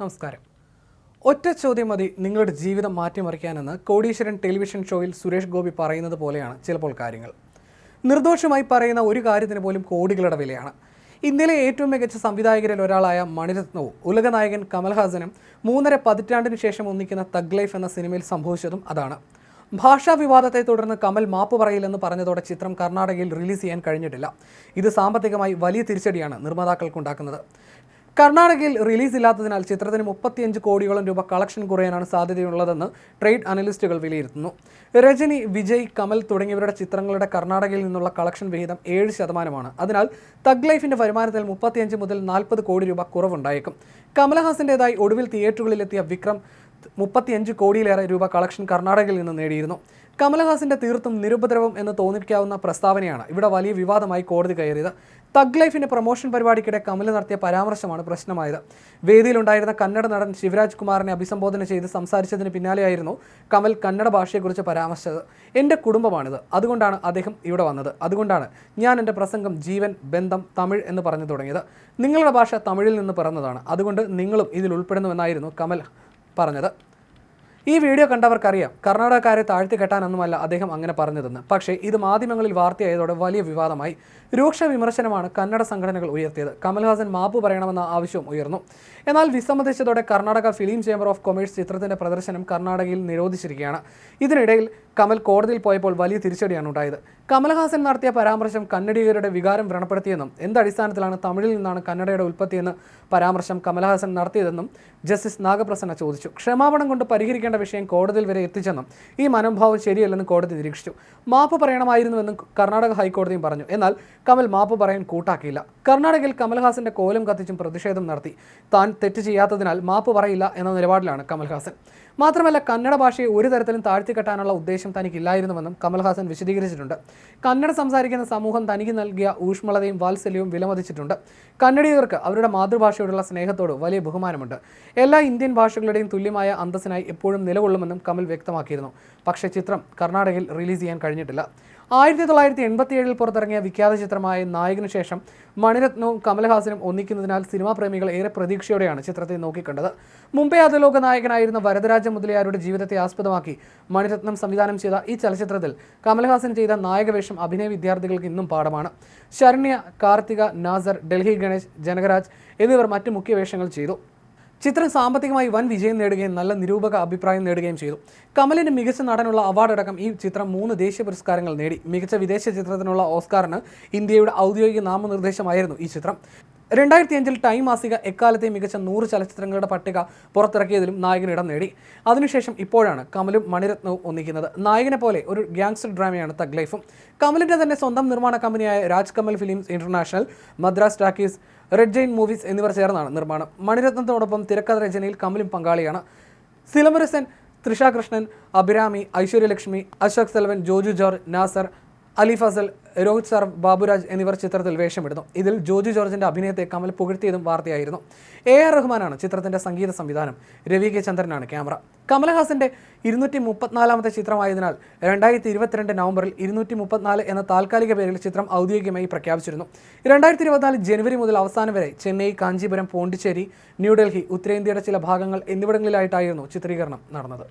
നമസ്കാരം. ഒറ്റ ചോദ്യം മതി നിങ്ങളുടെ ജീവിതം മാറ്റിമറിക്കാനെന്ന് കോടീശ്വരൻ ടെലിവിഷൻ ഷോയിൽ സുരേഷ് ഗോപി പറയുന്നത് പോലെയാണ് ചിലപ്പോൾ കാര്യങ്ങൾ. നിർദോഷമായി പറയുന്ന ഒരു കാര്യത്തിന് പോലും കോടികളുടെ വിലയാണ്. ഇന്ത്യയിലെ ഏറ്റവും മികച്ച സംവിധായകരിൽ ഒരാളായ മണിരത്നവും ഉലകനായകൻ കമൽഹാസനും 3.5 പതിറ്റാണ്ടിന് ശേഷം ഒന്നിക്കുന്ന തഗ് ലൈഫ് എന്ന സിനിമയിൽ സംഭവിച്ചതും അതാണ്. ഭാഷാ വിവാദത്തെ തുടർന്ന് കമൽ മാപ്പ് പറയില്ലെന്ന് പറഞ്ഞതോടെ ചിത്രം കർണാടകയിൽ റിലീസ് ചെയ്യാൻ കഴിഞ്ഞിട്ടില്ല. ഇത് സാമ്പത്തികമായി വലിയ തിരിച്ചടിയാണ് നിർമ്മാതാക്കൾക്കുണ്ടാക്കുന്നത്. കർണാടകയിൽ റിലീസ് ഇല്ലാത്തതിനാൽ ചിത്രത്തിന് 35 കോടിയോളം രൂപ കളക്ഷൻ കുറയാനാണ് സാധ്യതയുള്ളതെന്ന് ട്രേഡ് അനലിസ്റ്റുകൾ വിലയിരുത്തുന്നു. രജനി, വിജയ്, കമൽ തുടങ്ങിയവരുടെ ചിത്രങ്ങളുടെ കർണാടകയിൽ നിന്നുള്ള കളക്ഷൻ വിഹിതം 7%. അതിനാൽ തഗ് ലൈഫിന്റെ വരുമാനത്തിൽ 35 മുതൽ 40 കോടി രൂപ കുറവുണ്ടായേക്കും. കമൽഹാസന്റേതായി ഒടുവിൽ തിയേറ്ററുകളിലെത്തിയ വിക്രം 35 കോടിയിലേറെ രൂപ കളക്ഷൻ കർണാടകയിൽ നിന്ന് നേടിയിരുന്നു. കമൽഹാസന്റെ തീർത്തും നിരുപദ്രവം എന്ന് തോന്നിക്കാവുന്ന പ്രസ്താവനയാണ് ഇവിടെ വലിയ വിവാദമായി കോടതി കയറിയത്. തഗ് ലൈഫിന്റെ പ്രൊമോഷൻ പരിപാടിക്കിടെ കമൽ നടത്തിയ പരാമർശമാണ് പ്രശ്നമായത്. വേദിയിലുണ്ടായിരുന്ന കന്നഡ നടൻ ശിവരാജ് കുമാറിനെ അഭിസംബോധന ചെയ്ത് സംസാരിച്ചതിന് പിന്നാലെയായിരുന്നു കമൽ കന്നഡ ഭാഷയെക്കുറിച്ച് പരാമർശിച്ചത്. എൻ്റെ കുടുംബമാണിത്, അതുകൊണ്ടാണ് അദ്ദേഹം ഇവിടെ വന്നത്, അതുകൊണ്ടാണ് ഞാൻ എൻ്റെ പ്രസംഗം ജീവൻ, ബന്ധം, തമിഴ് എന്ന് പറഞ്ഞു തുടങ്ങിയത്. നിങ്ങളുടെ ഭാഷ തമിഴിൽ നിന്ന് പിറന്നതാണ്, അതുകൊണ്ട് നിങ്ങളും ഇതിൽ ഉൾപ്പെടുന്നുവെന്നായിരുന്നു കമൽ പറഞ്ഞത്. ഈ വീഡിയോ കണ്ടവർക്കറിയാം കർണാടകക്കാരെ താഴ്ത്തി കെട്ടാനൊന്നുമല്ല അദ്ദേഹം അങ്ങനെ പറഞ്ഞതെന്ന്. പക്ഷേ ഇത് മാധ്യമങ്ങളിൽ വാർത്തയായതോടെ വലിയ വിവാദമായി. രൂക്ഷ വിമർശനമാണ് കന്നഡ സംഘടനകൾ ഉയർത്തിയത്. കമൽഹാസൻ മാപ്പ് പറയണമെന്ന ആവശ്യവും ഉയർന്നു. എന്നാൽ വിസമ്മതിച്ചതോടെ Karnataka film chamber of commerce ചിത്രത്തിന്റെ പ്രദർശനം കർണാടകയിൽ നിരോധിച്ചിരിക്കുകയാണ്. ഇതിനിടയിൽ കമൽ കോടതിയിൽ പോയപ്പോൾ വലിയ തിരിച്ചടിയാണ് ഉണ്ടായത്. കമൽഹാസൻ നടത്തിയ പരാമർശം കന്നഡിഗരുടെ വികാരം വ്രണപ്പെടുത്തിയെന്നും എന്തടിസ്ഥാനത്തിലാണ് തമിഴിൽ നിന്നാണ് കന്നഡയുടെ ഉൽപ്പത്തിയെന്ന് പരാമർശം കമൽഹാസൻ നടത്തിയതെന്നും ജസ്റ്റിസ് നാഗപ്രസന്ന ചോദിച്ചു. ക്ഷമാപണം കൊണ്ട് പരിഹരിക്കേണ്ട വിഷയം കോടതിയിൽ വരെ എത്തിച്ചെന്നും ഈ മനോഭാവം ശരിയല്ലെന്നും കോടതി നിരീക്ഷിച്ചു. മാപ്പ് പറയണമായിരുന്നുവെന്നും കർണാടക ഹൈക്കോടതിയും പറഞ്ഞു. എന്നാൽ കമൽ മാപ്പ് പറയാൻ കൂട്ടാക്കിയില്ല. കർണാടകയിൽ കമൽഹാസന്റെ കോലം കത്തിച്ചും പ്രതിഷേധം നടത്തി. താൻ തെറ്റ് ചെയ്യാത്തതിനാൽ മാപ്പ് പറയില്ല എന്ന നിലപാടിലാണ് കമൽഹാസൻ. മാത്രമല്ല കന്നഡ ഭാഷയെ ഒരു തരത്തിലും താഴ്ത്തിക്കെട്ടാനുള്ള ഉദ്ദേശം തനിക്കില്ലായിരുന്നുവെന്നും കമൽഹാസൻ വിശദീകരിച്ചിട്ടുണ്ട്. കന്നഡ സംസാരിക്കുന്ന സമൂഹം തനിക്ക് നൽകിയ ഊഷ്മളതയും വാത്സല്യവും വിലമതിച്ചിട്ടുണ്ട്. കന്നഡിയർക്ക് അവരുടെ മാതൃഭാഷയോടുള്ള സ്നേഹത്തോട് വലിയ ബഹുമാനമുണ്ട്. എല്ലാ ഇന്ത്യൻ ഭാഷകളുടെയും തുല്യമായ അന്തസ്സിനായി എപ്പോഴും നിലകൊള്ളുമെന്നും കമൽ വ്യക്തമാക്കിയിരുന്നു. പക്ഷേ ചിത്രം കർണാടകയിൽ റിലീസ് ചെയ്യാൻ കഴിഞ്ഞിട്ടില്ല. 1987 പുറത്തിറങ്ങിയ വിഖ്യാത ചിത്രമായ നായകന് ശേഷം മണിരത്നവും കമൽഹാസനും ഒന്നിക്കുന്നതിനാൽ സിനിമാ പ്രേമികൾ ഏറെ പ്രതീക്ഷയോടെയാണ് ചിത്രത്തെ നോക്കിക്കണ്ടത്. മുംബൈ അധോലോക നായകനായിരുന്ന വരദരാജ മുതലിയാരുടെ ജീവിതത്തെ ആസ്പദമാക്കി മണിരത്നം സംവിധാനം ചെയ്ത ഈ ചലച്ചിത്രത്തിൽ കമൽഹാസൻ ചെയ്ത നായകവേഷം അഭിനയ വിദ്യാർത്ഥികൾക്ക് ഇന്നും പാഠമാണ്. ശരണ്യ, കാർത്തിക, നാസർ, ഡൽഹി ഗണേശ്, ജനകരാജ് എന്നിവർ മറ്റ് മുഖ്യ വേഷങ്ങൾ ചെയ്തു. ചിത്രം സാമ്പത്തികമായി വൻ വിജയം നേടുകയും നല്ല നിരൂപക അഭിപ്രായം നേടുകയും ചെയ്തു. കമലിന് മികച്ച നടനുള്ള അവാർഡടക്കം ഈ ചിത്രം 3 ദേശീയ പുരസ്കാരങ്ങൾ നേടി. മികച്ച വിദേശ ചിത്രത്തിനുള്ള ഓസ്കാറിന് ഇന്ത്യയുടെ ഔദ്യോഗിക നാമനിർദ്ദേശമായിരുന്നു ഈ ചിത്രം. 2005 ടൈം മാസിക എക്കാലത്തെ മികച്ച 100 ചലച്ചിത്രങ്ങളുടെ പട്ടിക പുറത്തിറക്കിയതിലും നായകൻ ഇടം നേടി. അതിനുശേഷം ഇപ്പോഴാണ് കമലും മണിരത്നവും ഒന്നിക്കുന്നത്. നായകനെ പോലെ ഒരു ഗ്യാങ്സ്റ്റർ ഡ്രാമയാണ് തഗ് ലൈഫും. കമലിൻ്റെ തന്നെ സ്വന്തം നിർമ്മാണ കമ്പനിയായ Raj Kamal Films International, Madras Talkies, Red Giant Movies എന്നിവർ ചേർന്നാണ് നിർമ്മാണം. മണിരത്നത്തോടൊപ്പം തിരക്കഥ രചനയിൽ കമലും പങ്കാളിയാണ്. സിലമുരസൻ, തൃഷ കൃഷ്ണൻ, അഭിരാമി, ഐശ്വര്യലക്ഷ്മി, അശോക് സെൽവൻ, ജോജു ജോർജ്, നാസർ, അലി ഫസൽ, രോഹിത് സർഫ്, ബാബുരാജ് എന്നിവർ ചിത്രത്തിൽ വേഷമിടുന്നു. ഇതിൽ ജോജു ജോർജിന്റെ അഭിനയത്തെ കമൽ പുകഴ്ത്തിയതും വാർത്തയായിരുന്നു. AR റഹ്മാനാണ് ചിത്രത്തിന്റെ സംഗീത സംവിധാനം. രവി കെ ചന്ദ്രനാണ് ക്യാമറ. കമൽഹാസന്റെ 234ാമത്തെ ചിത്രമായതിനാൽ 2022 നവംബറിൽ 234 എന്ന താൽക്കാലിക പേരിൽ ചിത്രം ഔദ്യോഗികമായി പ്രഖ്യാപിച്ചിരുന്നു. 2024 ജനുവരി മുതൽ അവസാനം വരെ ചെന്നൈ, കാഞ്ചീപുരം, പോണ്ടിച്ചേരി, ന്യൂഡൽഹി, ഉത്തരേന്ത്യയുടെ ചില ഭാഗങ്ങൾ എന്നിവിടങ്ങളിലായിട്ടായിരുന്നു ചിത്രീകരണം നടന്നത്.